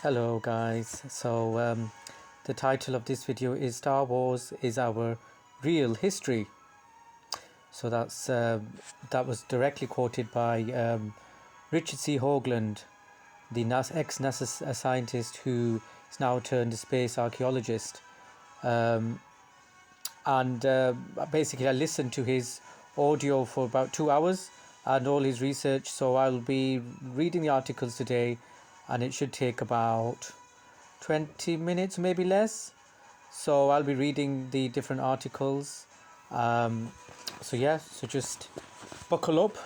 Hello guys, the title of this video is Star Wars is Our Real History. So that was directly quoted by Richard C. Hoagland, the ex-NASA scientist who is now turned space archaeologist. Um, and Basically I listened to his audio for about 2 hours and all his research, so I'll be reading the articles today and it should take about 20 minutes, maybe less. So I'll be reading the different articles. So just buckle up.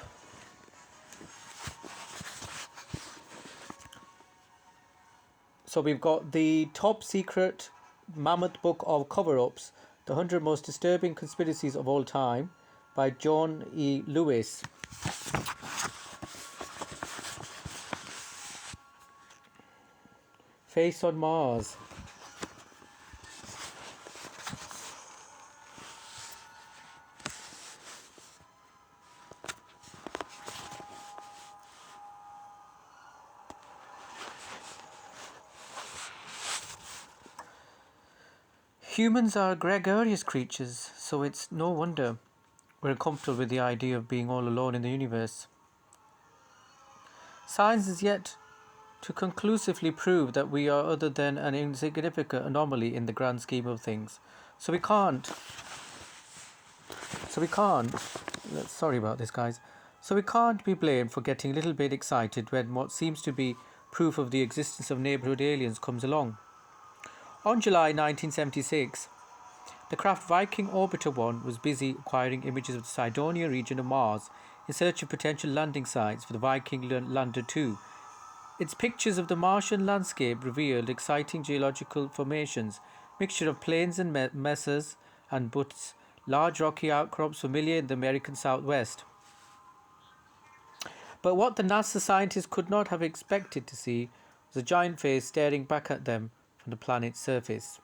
So we've got the top secret mammoth book of cover-ups, the 100 most disturbing conspiracies of all time, by John E. Lewis. Face on Mars. Humans are gregarious creatures, so it's no wonder we're uncomfortable with the idea of being all alone in the universe. Science is yet to conclusively prove that we are other than an insignificant anomaly in the grand scheme of things. So we can't. Sorry about this, guys. So we can't be blamed for getting a little bit excited when what seems to be proof of the existence of neighborhood aliens comes along. On July 1976, the craft Viking Orbiter 1 was busy acquiring images of the Cydonia region of Mars in search of potential landing sites for the Viking Lander 2. Its pictures of the Martian landscape revealed exciting geological formations, mixture of plains and mesas and buttes, large rocky outcrops familiar in the American Southwest. But what the NASA scientists could not have expected to see was a giant face staring back at them from the planet's surface.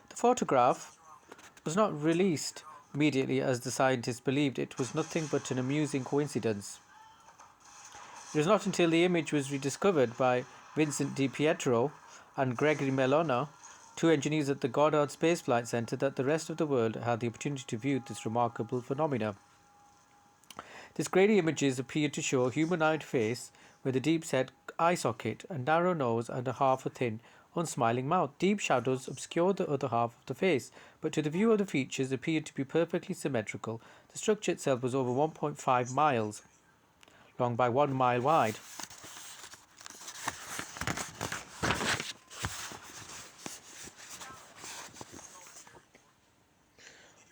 The photograph was not released immediately as the scientists believed it was nothing but an amusing coincidence. It was not until the image was rediscovered by Vincent DiPietro and Gregory Mellona, two engineers at the Goddard Space Flight Center, that the rest of the world had the opportunity to view this remarkable phenomenon. These grainy images appeared to show a humanoid face with a deep-set eye socket, a narrow nose and a half a thin, unsmiling mouth. Deep shadows obscured the other half of the face, but to the view of the features appeared to be perfectly symmetrical. The structure itself was over 1.5 miles long by 1 mile wide.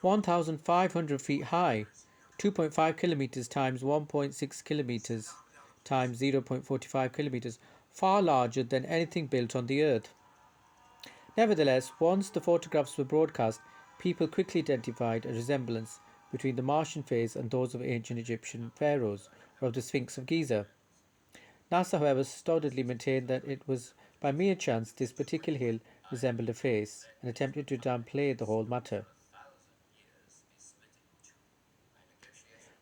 (1,500 feet high), 2.5 kilometers times 1.6 kilometers times 0.45 kilometers, far larger than anything built on the Earth. Nevertheless, once the photographs were broadcast, people quickly identified a resemblance between the Martian face and those of ancient Egyptian pharaohs or of the Sphinx of Giza. NASA, however, stolidly maintained that it was by mere chance this particular hill resembled a face, and attempted to downplay the whole matter.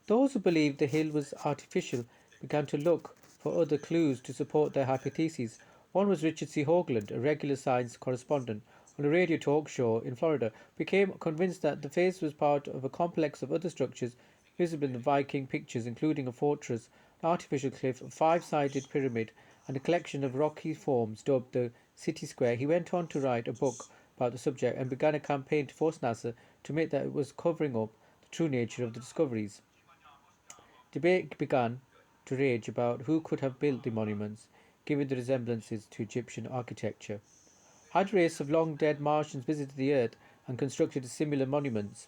Those who believed the hill was artificial began to look for other clues to support their hypotheses. One was Richard C. Hoagland, a regular science correspondent on a radio talk show in Florida, became convinced that the face was part of a complex of other structures visible in the Viking pictures, including a fortress, an artificial cliff, a five-sided pyramid, and a collection of rocky forms dubbed the City Square. He went on to write a book about the subject and began a campaign to force NASA to admit that it was covering up the true nature of the discoveries. Debate began to rage about who could have built the monuments, given the resemblances to Egyptian architecture. Had a race of long-dead Martians visited the Earth and constructed similar monuments?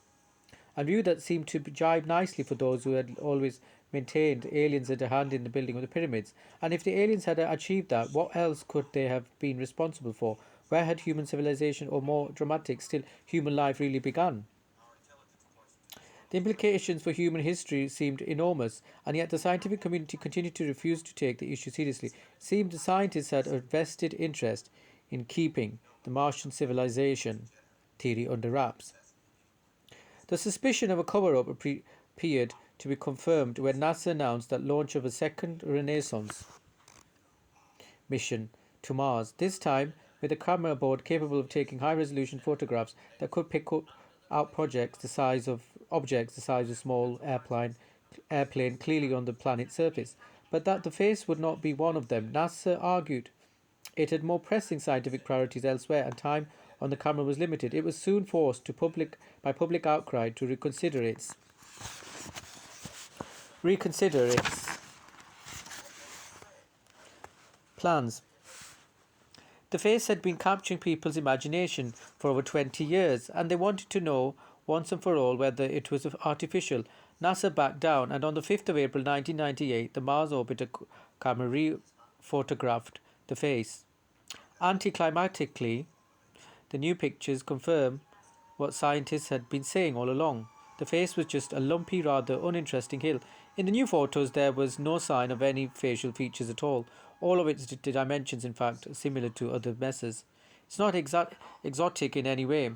A view that seemed to jibe nicely for those who had always maintained aliens had a hand in the building of the pyramids. And if the aliens had achieved that, what else could they have been responsible for? Where had human civilization, or more dramatic still, human life really begun? The implications for human history seemed enormous, and yet the scientific community continued to refuse to take the issue seriously. It seemed the scientists had a vested interest in keeping the Martian civilization theory under wraps. The suspicion of a cover-up appeared to be confirmed when NASA announced the launch of a second Renaissance mission to Mars, this time with a camera aboard capable of taking high-resolution photographs that could pick up out objects the size of a small airplane clearly on the planet's surface, but that the face would not be one of them. NASA argued it had more pressing scientific priorities elsewhere, and time on the camera was limited. It was soon forced by public outcry to reconsider its plans. The face had been capturing people's imagination for over 20 years, and they wanted to know once and for all whether it was artificial. NASA backed down, and on the 5th of April 1998, the Mars Orbiter camera re-photographed the face. Anticlimactically, the new pictures confirm what scientists had been saying all along. The face was just a lumpy, rather uninteresting hill. In the new photos, there was no sign of any facial features at all. All of its dimensions, in fact, similar to other messes. It's not exotic in any way,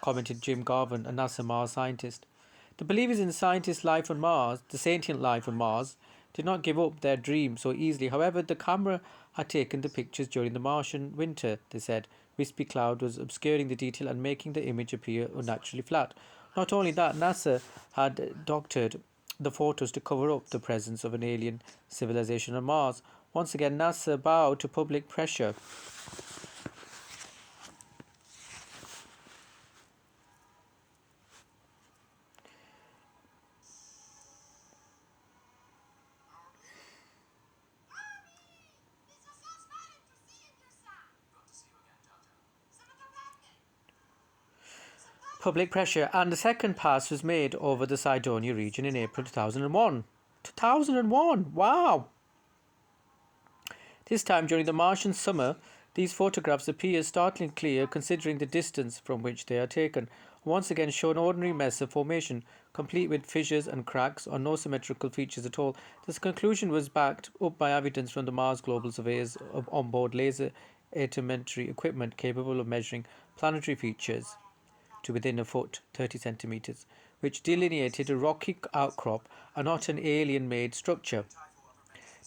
commented Jim Garvin, a NASA Mars scientist. The believers in scientist life on Mars, the sentient life on Mars, did not give up their dream so easily. However, the camera had taken the pictures during the Martian winter, they said. Wispy cloud was obscuring the detail and making the image appear unnaturally flat. Not only that, NASA had doctored the photos to cover up the presence of an alien civilization on Mars. Once again, NASA bowed to public pressure. And the second pass was made over the Cydonia region in April 2001. 2001! Wow! This time during the Martian summer, these photographs appear startlingly clear considering the distance from which they are taken. Once again show an ordinary mess of formation, complete with fissures and cracks or no symmetrical features at all. This conclusion was backed up by evidence from the Mars Global Surveyors of onboard laser atometry equipment capable of measuring planetary features to within a foot, 30 centimeters, which delineated a rocky outcrop and not an alien-made structure.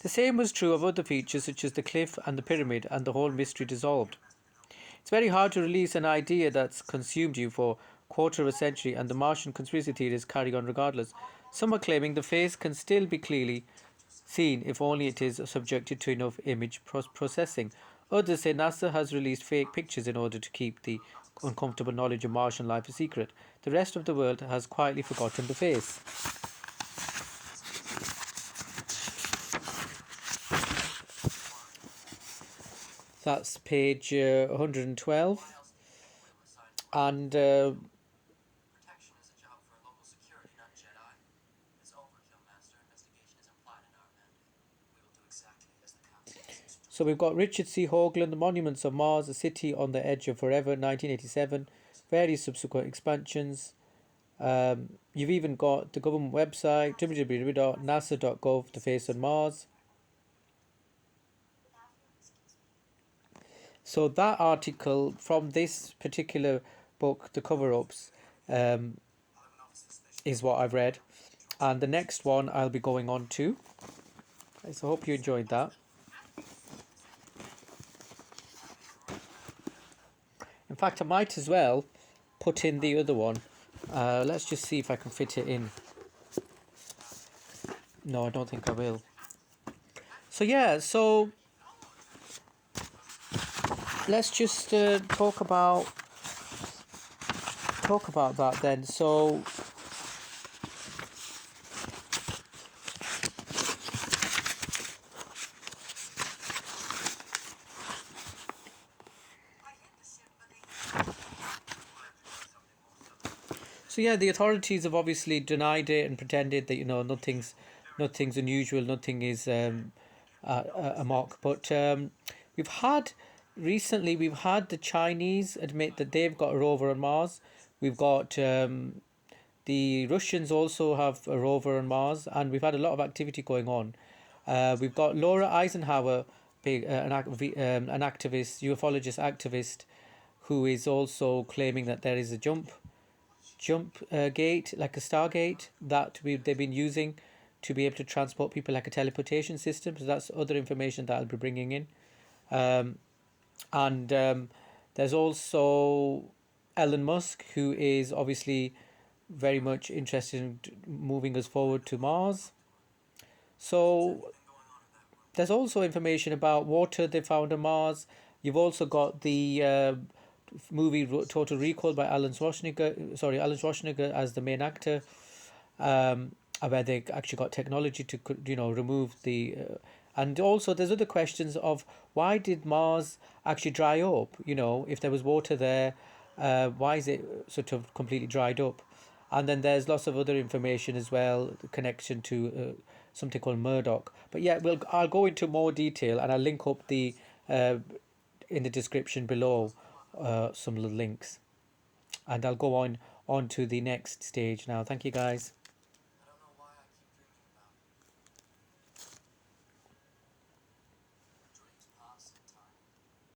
The same was true of other features such as the cliff and the pyramid, and the whole mystery dissolved. It's very hard to release an idea that's consumed you for a quarter of a century, and the Martian conspiracy theories carry on regardless. Some are claiming the face can still be clearly seen if only it is subjected to enough image processing. Others say NASA has released fake pictures in order to keep the uncomfortable knowledge of Martian life a secret. The rest of the world has quietly forgotten the face. That's page 112. And so we've got Richard C. Hoagland, The Monuments of Mars, A City on the Edge of Forever, 1987, various subsequent expansions. You've even got the government website, www.nasa.gov, The Face on Mars. So that article from this particular book, The Cover-Ups, is what I've read. And the next one I'll be going on to. So I hope you enjoyed that. In fact, I might as well put in the other one. Let's just see if I can fit it in. No, I don't think I will. So yeah, so let's just talk about that then. So yeah, the authorities have obviously denied it and pretended that nothing's unusual, nothing is a mock. But we've had the Chinese admit that they've got a rover on Mars. We've got the Russians also have a rover on Mars, and we've had a lot of activity going on. We've got Laura Eisenhower, an activist, ufologist activist, who is also claiming that there is a jump gate, like a Stargate, that they've been using to be able to transport people, like a teleportation system. So that's other information that I'll be bringing in. And there's also Elon Musk, who is obviously very much interested in moving us forward to Mars. So there's also information about water they found on Mars. You've also got the movie Total Recall by Alan Schwarzenegger. Sorry, Alan Schwarzenegger as the main actor, where they actually got technology to remove the. And also, there's other questions of why did Mars actually dry up? If there was water there, why is it sort of completely dried up? And then there's lots of other information as well, the connection to something called Murdoch. But yeah, I'll go into more detail, and I'll link up the uh, in the description below some of the links, and I'll go on to the next stage now. Thank you, guys.